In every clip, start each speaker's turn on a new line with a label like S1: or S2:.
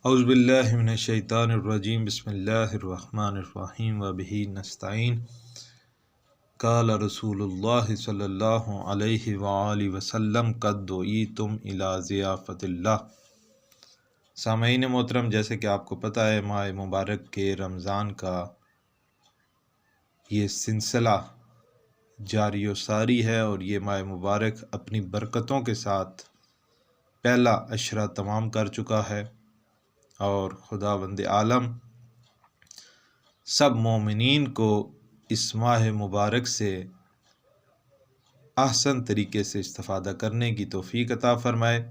S1: اعوذ باللہ من الشیطان الرجیم بسم اللہ الرحمن الرحیم وبہ نستعین قال رسول اللہ صلی اللہ علیہ وآلہ وسلم قد دعیتم الی ضیافت اللہ۔ سامعین محترم، جیسے کہ آپ کو پتہ ہے ماہ مبارک کے رمضان کا یہ سلسلہ جاری و ساری ہے، اور یہ ماہ مبارک اپنی برکتوں کے ساتھ پہلا عشرہ تمام کر چکا ہے، اور خداوند عالم سب مومنین کو اس ماہ مبارک سے احسن طریقے سے استفادہ کرنے کی توفیق عطا فرمائے۔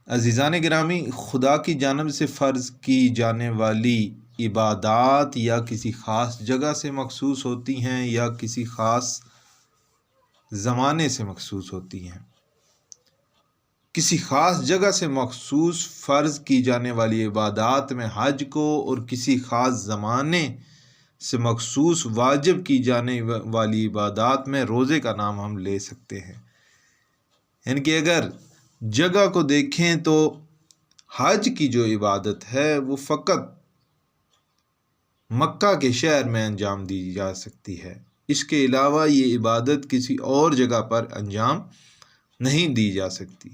S1: عزیزان گرامی، خدا کی جانب سے فرض کی جانے والی عبادات یا کسی خاص جگہ سے مخصوص ہوتی ہیں یا کسی خاص زمانے سے مخصوص ہوتی ہیں۔ کسی خاص جگہ سے مخصوص فرض کی جانے والی عبادات میں حج کو، اور کسی خاص زمانے سے مخصوص واجب کی جانے والی عبادات میں روزے کا نام ہم لے سکتے ہیں۔ یعنی کہ اگر جگہ کو دیکھیں تو حج کی جو عبادت ہے وہ فقط مکہ کے شہر میں انجام دی جا سکتی ہے، اس کے علاوہ یہ عبادت کسی اور جگہ پر انجام نہیں دی جا سکتی۔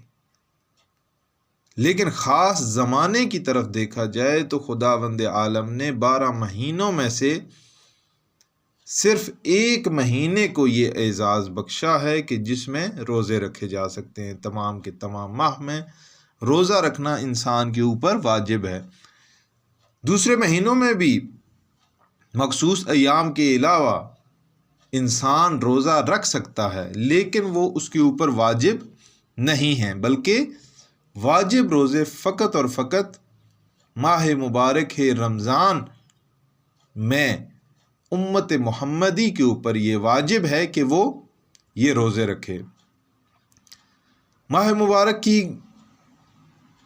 S1: لیکن خاص زمانے کی طرف دیکھا جائے تو خداوند عالم نے 12 مہینوں میں سے صرف ایک مہینے کو یہ اعزاز بخشا ہے کہ جس میں روزے رکھے جا سکتے ہیں۔ تمام کے تمام ماہ میں روزہ رکھنا انسان کے اوپر واجب ہے۔ دوسرے مہینوں میں بھی مخصوص ایام کے علاوہ انسان روزہ رکھ سکتا ہے، لیکن وہ اس کے اوپر واجب نہیں ہیں، بلکہ واجب روزے فقط اور فقط ماہ مبارک رمضان میں امت محمدی کے اوپر یہ واجب ہے کہ وہ یہ روزے رکھے۔ ماہ مبارک کی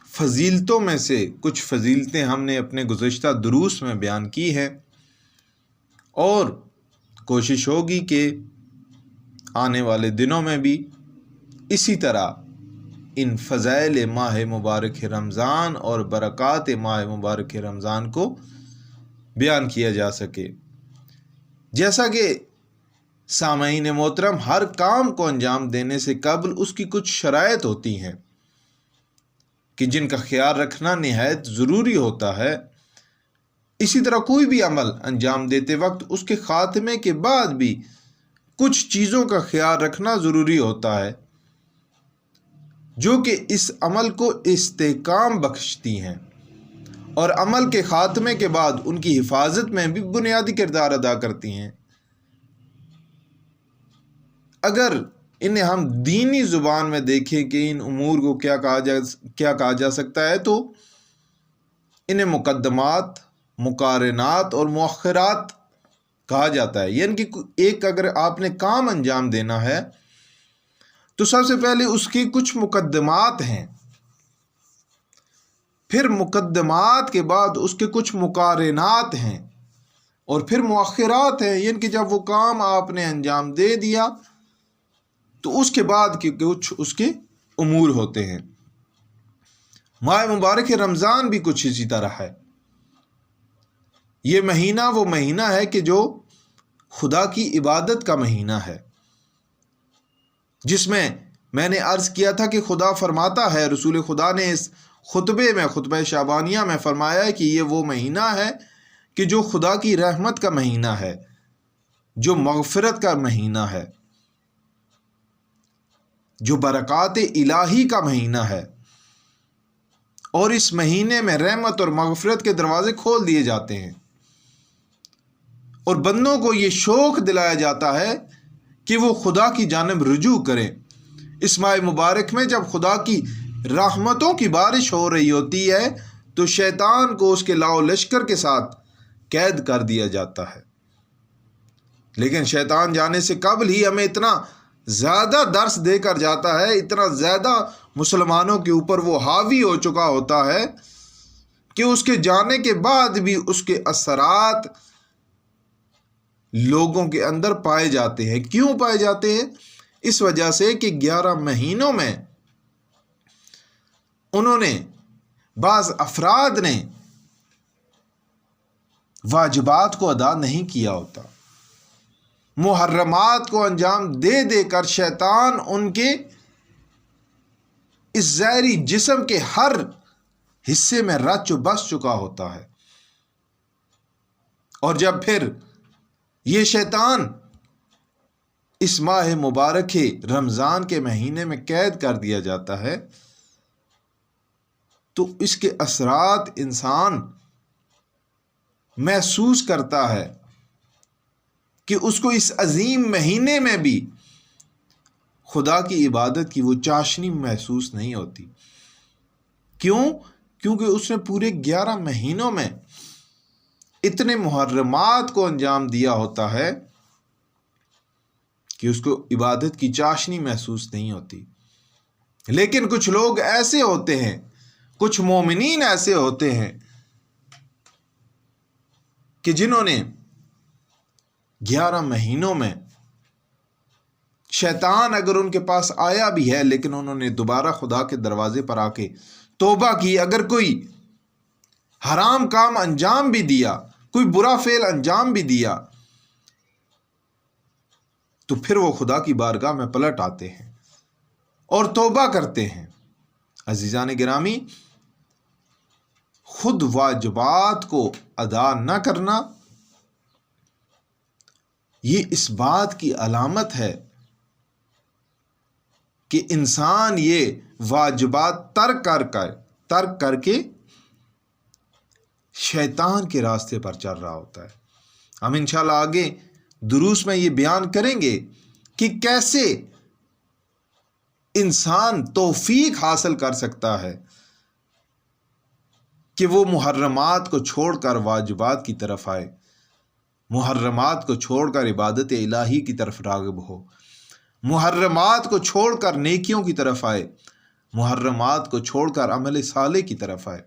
S1: فضیلتوں میں سے کچھ فضیلتیں ہم نے اپنے گزشتہ دروس میں بیان کی ہیں، اور کوشش ہوگی کہ آنے والے دنوں میں بھی اسی طرح ان فضائل ماہ مبارک رمضان اور برکات ماہ مبارک رمضان کو بیان کیا جا سکے۔ جیسا کہ سامعین محترم، ہر کام کو انجام دینے سے قبل اس کی کچھ شرائط ہوتی ہیں کہ جن کا خیال رکھنا نہایت ضروری ہوتا ہے، اسی طرح کوئی بھی عمل انجام دیتے وقت اس کے خاتمے کے بعد بھی کچھ چیزوں کا خیال رکھنا ضروری ہوتا ہے جو کہ اس عمل کو استحکام بخشتی ہیں، اور عمل کے خاتمے کے بعد ان کی حفاظت میں بھی بنیادی کردار ادا کرتی ہیں۔ اگر انہیں ہم دینی زبان میں دیکھیں کہ ان امور کو کیا کہا جا سکتا ہے، تو انہیں مقدمات، مقارنات اور مؤخرات کہا جاتا ہے۔ یعنی کہ ایک اگر آپ نے کام انجام دینا ہے تو سب سے پہلے اس کی کچھ مقدمات ہیں، پھر مقدمات کے بعد اس کے کچھ مقارنات ہیں، اور پھر مؤخرات ہیں۔ یعنی کہ جب وہ کام آپ نے انجام دے دیا تو اس کے بعد کے کچھ اس کے امور ہوتے ہیں۔ ماہ مبارک رمضان بھی کچھ اسی طرح ہے۔ یہ مہینہ وہ مہینہ ہے کہ جو خدا کی عبادت کا مہینہ ہے، جس میں نے عرض کیا تھا کہ خدا فرماتا ہے، رسول خدا نے اس خطبے میں، خطبہ شعبانیہ میں فرمایا ہے کہ یہ وہ مہینہ ہے کہ جو خدا کی رحمت کا مہینہ ہے، جو مغفرت کا مہینہ ہے، جو برکات الہی کا مہینہ ہے، اور اس مہینے میں رحمت اور مغفرت کے دروازے کھول دیے جاتے ہیں، اور بندوں کو یہ شوق دلایا جاتا ہے کہ وہ خدا کی جانب رجوع کریں۔ اس ماہ مبارک میں جب خدا کی رحمتوں کی بارش ہو رہی ہوتی ہے تو شیطان کو اس کے لاؤ لشکر کے ساتھ قید کر دیا جاتا ہے، لیکن شیطان جانے سے قبل ہی ہمیں اتنا زیادہ درس دے کر جاتا ہے، اتنا زیادہ مسلمانوں کے اوپر وہ حاوی ہو چکا ہوتا ہے کہ اس کے جانے کے بعد بھی اس کے اثرات لوگوں کے اندر پائے جاتے ہیں۔ کیوں پائے جاتے ہیں؟ اس وجہ سے کہ 11 مہینوں میں انہوں نے بعض افراد نے واجبات کو ادا نہیں کیا ہوتا، محرمات کو انجام دے دے کر شیطان ان کے اس ظاہری جسم کے ہر حصے میں رچ و بس چکا ہوتا ہے، اور جب پھر یہ شیطان اس ماہ مبارک رمضان کے مہینے میں قید کر دیا جاتا ہے تو اس کے اثرات انسان محسوس کرتا ہے کہ اس کو اس عظیم مہینے میں بھی خدا کی عبادت کی وہ چاشنی محسوس نہیں ہوتی۔ کیوں؟ کیونکہ اس نے پورے 11 مہینوں میں اتنے محرمات کو انجام دیا ہوتا ہے کہ اس کو عبادت کی چاشنی محسوس نہیں ہوتی۔ لیکن کچھ لوگ ایسے ہوتے ہیں، کچھ مومنین ایسے ہوتے ہیں کہ جنہوں نے 11 مہینوں میں شیطان اگر ان کے پاس آیا بھی ہے لیکن انہوں نے دوبارہ خدا کے دروازے پر آ کے توبہ کی، اگر کوئی حرام کام انجام بھی دیا، کوئی برا فعل انجام بھی دیا، تو پھر وہ خدا کی بارگاہ میں پلٹ آتے ہیں اور توبہ کرتے ہیں۔ عزیزان گرامی، خود واجبات کو ادا نہ کرنا یہ اس بات کی علامت ہے کہ انسان یہ واجبات ترک کر کے شیطان کے راستے پر چل رہا ہوتا ہے۔ ہم انشاءاللہ آگے دروس میں یہ بیان کریں گے کہ کیسے انسان توفیق حاصل کر سکتا ہے کہ وہ محرمات کو چھوڑ کر واجبات کی طرف آئے، محرمات کو چھوڑ کر عبادت الہی کی طرف راغب ہو، محرمات کو چھوڑ کر نیکیوں کی طرف آئے، محرمات کو چھوڑ کر عمل صالح کی طرف آئے۔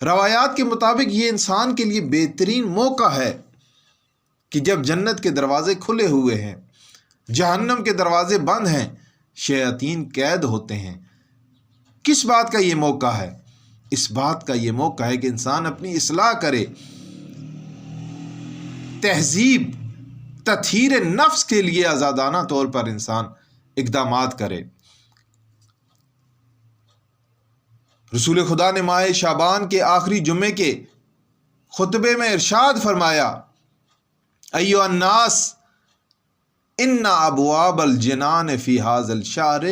S1: روایات کے مطابق یہ انسان کے لیے بہترین موقع ہے کہ جب جنت کے دروازے کھلے ہوئے ہیں، جہنم کے دروازے بند ہیں، شیاطین قید ہوتے ہیں۔ کس بات کا یہ موقع ہے؟ اس بات کا یہ موقع ہے کہ انسان اپنی اصلاح کرے، تہذیب تطہیر نفس کے لیے آزادانہ طور پر انسان اقدامات کرے۔ رسول خدا نے ماہ شعبان کے آخری جمعے کے خطبے میں ارشاد فرمایا، ایھا الناس ان ابواب الجنان فی ھذا الشہر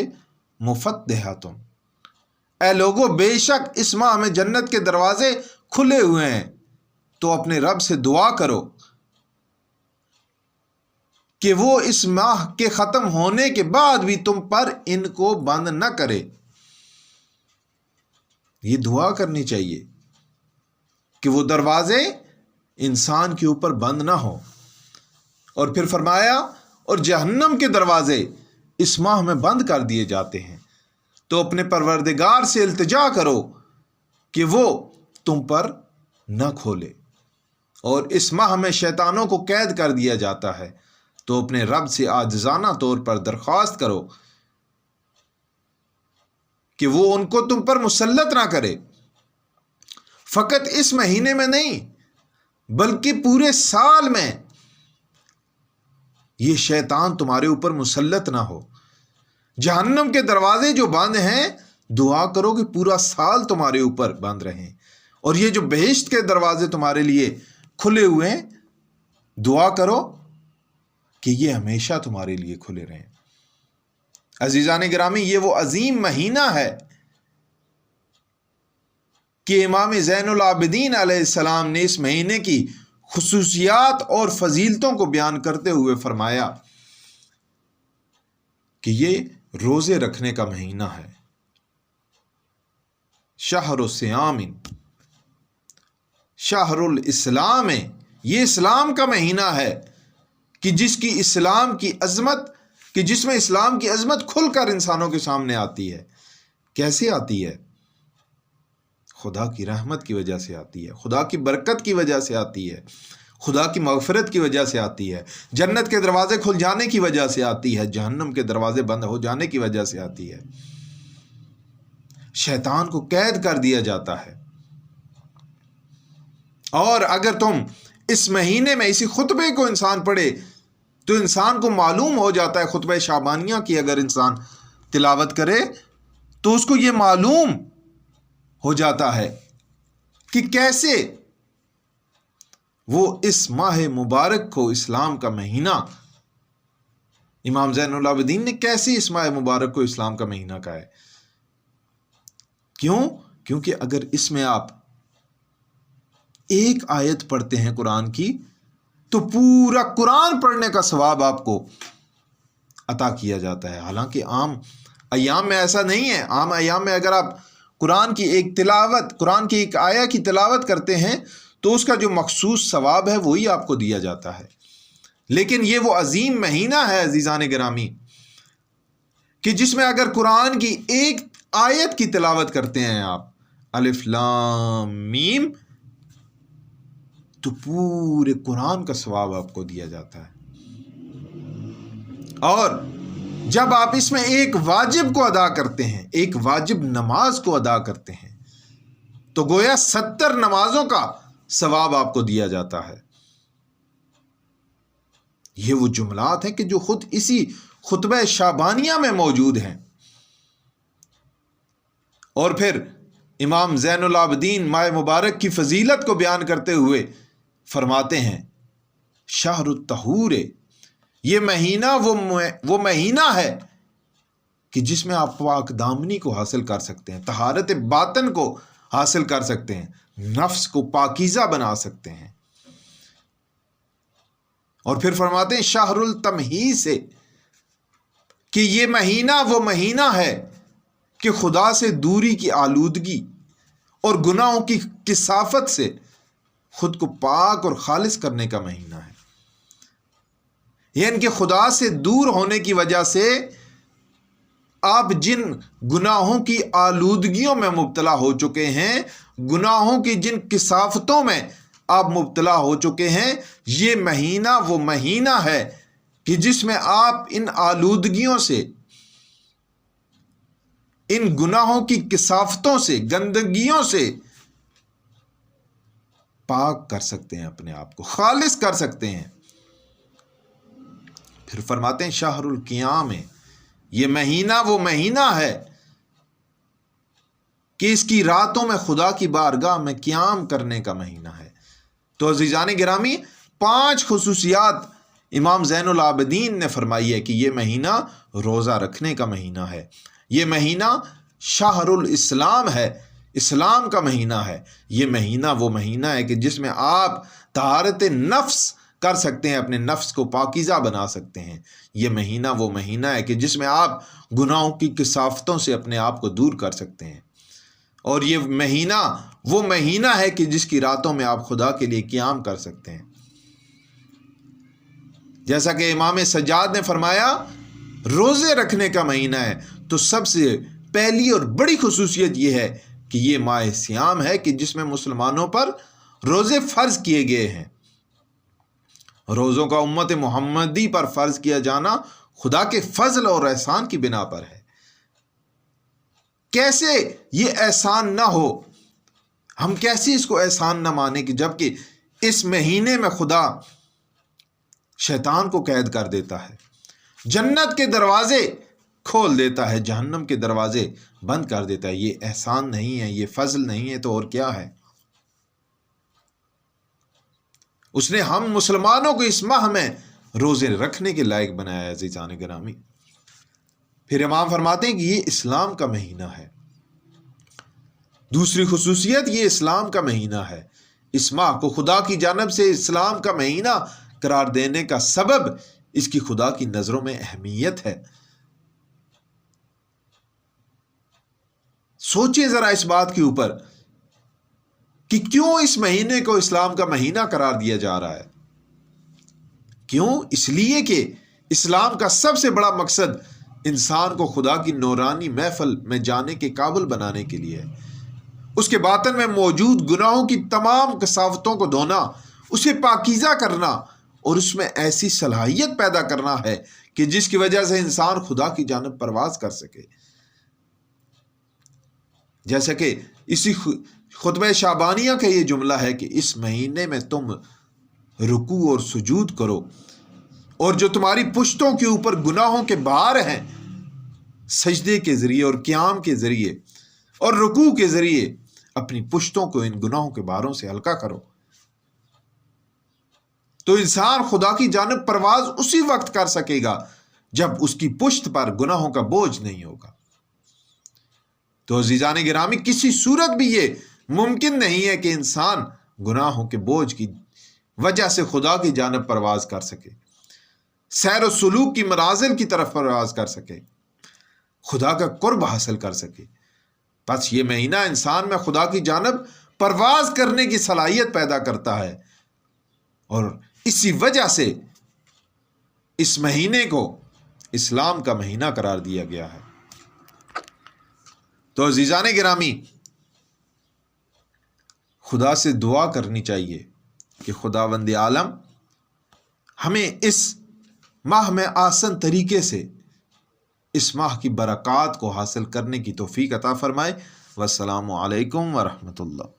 S1: مفتحۃ، اے لوگو بے شک اس ماہ میں جنت کے دروازے کھلے ہوئے ہیں، تو اپنے رب سے دعا کرو کہ وہ اس ماہ کے ختم ہونے کے بعد بھی تم پر ان کو بند نہ کرے۔ یہ دعا کرنی چاہیے کہ وہ دروازے انسان کے اوپر بند نہ ہو۔ اور پھر فرمایا، اور جہنم کے دروازے اس ماہ میں بند کر دیے جاتے ہیں، تو اپنے پروردگار سے التجا کرو کہ وہ تم پر نہ کھولے۔ اور اس ماہ میں شیطانوں کو قید کر دیا جاتا ہے، تو اپنے رب سے عاجزانہ طور پر درخواست کرو کہ وہ ان کو تم پر مسلط نہ کرے، فقط اس مہینے میں نہیں بلکہ پورے سال میں یہ شیطان تمہارے اوپر مسلط نہ ہو۔ جہنم کے دروازے جو بند ہیں، دعا کرو کہ پورا سال تمہارے اوپر بند رہیں، اور یہ جو بہشت کے دروازے تمہارے لیے کھلے ہوئے ہیں، دعا کرو کہ یہ ہمیشہ تمہارے لیے کھلے رہیں۔ عزیزان گرامی، یہ وہ عظیم مہینہ ہے کہ امام زین العابدین علیہ السلام نے اس مہینے کی خصوصیات اور فضیلتوں کو بیان کرتے ہوئے فرمایا کہ یہ روزے رکھنے کا مہینہ ہے۔ شہر الصیام، شہر الاسلام، یہ اسلام کا مہینہ ہے کہ جس میں اسلام کی عظمت کھل کر انسانوں کے سامنے آتی ہے۔ کیسے آتی ہے؟ خدا کی رحمت کی وجہ سے آتی ہے، خدا کی برکت کی وجہ سے آتی ہے، خدا کی مغفرت کی وجہ سے آتی ہے، جنت کے دروازے کھل جانے کی وجہ سے آتی ہے، جہنم کے دروازے بند ہو جانے کی وجہ سے آتی ہے۔ شیطان کو قید کر دیا جاتا ہے۔ اور اگر تم اس مہینے میں اسی خطبے کو انسان پڑھے تو انسان کو معلوم ہو جاتا ہے، خطبہ شعبانیہ کی اگر انسان تلاوت کرے تو اس کو یہ معلوم ہو جاتا ہے کہ کیسے وہ اس ماہ مبارک کو، اسلام کا مہینہ، امام زین العابدین نے کیسے اس ماہ مبارک کو اسلام کا مہینہ کہا ہے۔ کیونکہ اگر اس میں آپ ایک آیت پڑھتے ہیں قرآن کی تو پورا قرآن پڑھنے کا ثواب آپ کو عطا کیا جاتا ہے۔ حالانکہ عام ایام میں ایسا نہیں ہے۔ عام ایام میں اگر آپ قرآن کی ایک آیہ کی تلاوت کرتے ہیں تو اس کا جو مخصوص ثواب ہے وہی آپ کو دیا جاتا ہے۔ لیکن یہ وہ عظیم مہینہ ہے عزیزان گرامی کہ جس میں اگر قرآن کی ایک آیت کی تلاوت کرتے ہیں آپ، الف لام میم، تو پورے قرآن کا ثواب آپ کو دیا جاتا ہے۔ اور جب آپ اس میں ایک واجب کو ادا کرتے ہیں، ایک واجب نماز کو ادا کرتے ہیں، تو گویا 70 نمازوں کا ثواب آپ کو دیا جاتا ہے۔ یہ وہ جملات ہیں کہ جو خود اسی خطبہ شعبانیہ میں موجود ہیں۔ اور پھر امام زین العابدین ماہ مبارک کی فضیلت کو بیان کرتے ہوئے فرماتے ہیں، شہر الطہور، یہ مہینہ وہ مہینہ ہے کہ جس میں آپ پاک دامنی کو حاصل کر سکتے ہیں، طہارت باطن کو حاصل کر سکتے ہیں، نفس کو پاکیزہ بنا سکتے ہیں۔ اور پھر فرماتے ہیں شہر التمحیص، کہ یہ مہینہ وہ مہینہ ہے کہ خدا سے دوری کی آلودگی اور گناہوں کی کثافت سے خود کو پاک اور خالص کرنے کا مہینہ ہے۔ یعنی کہ خدا سے دور ہونے کی وجہ سے آپ جن گناہوں کی آلودگیوں میں مبتلا ہو چکے ہیں، گناہوں کی جن کثافتوں میں آپ مبتلا ہو چکے ہیں، یہ مہینہ وہ مہینہ ہے کہ جس میں آپ ان آلودگیوں سے، ان گناہوں کی کثافتوں سے، گندگیوں سے پاک کر سکتے ہیں، اپنے آپ کو خالص کر سکتے ہیں۔ پھر فرماتے ہیں شہر القیام، یہ مہینہ وہ مہینہ ہے کہ اس کی راتوں میں خدا کی بارگاہ میں قیام کرنے کا مہینہ ہے۔ تو عزیزان گرامی، 5 خصوصیات امام زین العابدین نے فرمائی ہے کہ یہ مہینہ روزہ رکھنے کا مہینہ ہے، یہ مہینہ شہر الاسلام ہے، اسلام کا مہینہ ہے، یہ مہینہ وہ مہینہ ہے کہ جس میں آپ طہارت نفس کر سکتے ہیں، اپنے نفس کو پاکیزہ بنا سکتے ہیں۔ یہ مہینہ وہ مہینہ ہے کہ جس میں آپ گناہوں کی کثافتوں سے اپنے آپ کو دور کر سکتے ہیں۔ اور یہ مہینہ وہ مہینہ ہے کہ جس کی راتوں میں آپ خدا کے لیے قیام کر سکتے ہیں۔ جیسا کہ امام سجاد نے فرمایا روزے رکھنے کا مہینہ ہے، تو سب سے پہلی اور بڑی خصوصیت یہ ہے کہ یہ ماہ صیام ہے کہ جس میں مسلمانوں پر روزے فرض کیے گئے ہیں۔ روزوں کا امت محمدی پر فرض کیا جانا خدا کے فضل اور احسان کی بنا پر ہے۔ کیسے یہ احسان نہ ہو، ہم کیسے اس کو احسان نہ مانیں کہ جبکہ اس مہینے میں خدا شیطان کو قید کر دیتا ہے، جنت کے دروازے کھول دیتا ہے، جہنم کے دروازے بند کر دیتا ہے۔ یہ احسان نہیں ہے، یہ فضل نہیں ہے، تو اور کیا ہے؟ اس نے ہم مسلمانوں کو اس ماہ میں روزے رکھنے کے لائق بنایا ہے عزیزان گرامی۔ پھر امام فرماتے ہیں کہ یہ اسلام کا مہینہ ہے۔ دوسری خصوصیت، یہ اسلام کا مہینہ ہے۔ اس ماہ کو خدا کی جانب سے اسلام کا مہینہ قرار دینے کا سبب اس کی خدا کی نظروں میں اہمیت ہے۔ سوچیں ذرا اس بات کے اوپر کہ کیوں اس مہینے کو اسلام کا مہینہ قرار دیا جا رہا ہے۔ کیوں؟ اس لیے کہ اسلام کا سب سے بڑا مقصد انسان کو خدا کی نورانی محفل میں جانے کے قابل بنانے کے لیے ہے۔ اس کے باطن میں موجود گناہوں کی تمام کثافتوں کو دھونا، اسے پاکیزہ کرنا اور اس میں ایسی صلاحیت پیدا کرنا ہے کہ جس کی وجہ سے انسان خدا کی جانب پرواز کر سکے۔ جیسا کہ اسی خطبہ شعبانیہ کا یہ جملہ ہے کہ اس مہینے میں تم رکوع اور سجود کرو، اور جو تمہاری پشتوں کے اوپر گناہوں کے بھار ہیں، سجدے کے ذریعے اور قیام کے ذریعے اور رکوع کے ذریعے اپنی پشتوں کو ان گناہوں کے بھاروں سے ہلکا کرو۔ تو انسان خدا کی جانب پرواز اسی وقت کر سکے گا جب اس کی پشت پر گناہوں کا بوجھ نہیں ہوگا۔ تو عزیزان گرامی، کسی صورت بھی یہ ممکن نہیں ہے کہ انسان گناہوں کے بوجھ کی وجہ سے خدا کی جانب پرواز کر سکے، سیر و سلوک کی منازل کی طرف پرواز کر سکے، خدا کا قرب حاصل کر سکے۔ بس یہ مہینہ انسان میں خدا کی جانب پرواز کرنے کی صلاحیت پیدا کرتا ہے، اور اسی وجہ سے اس مہینے کو اسلام کا مہینہ قرار دیا گیا ہے۔ تو عزیزان گرامی، خدا سے دعا کرنی چاہیے کہ خداوند عالم ہمیں اس ماہ میں آسان طریقے سے اس ماہ کی برکات کو حاصل کرنے کی توفیق عطا فرمائے۔ والسلام علیکم ورحمۃ اللہ۔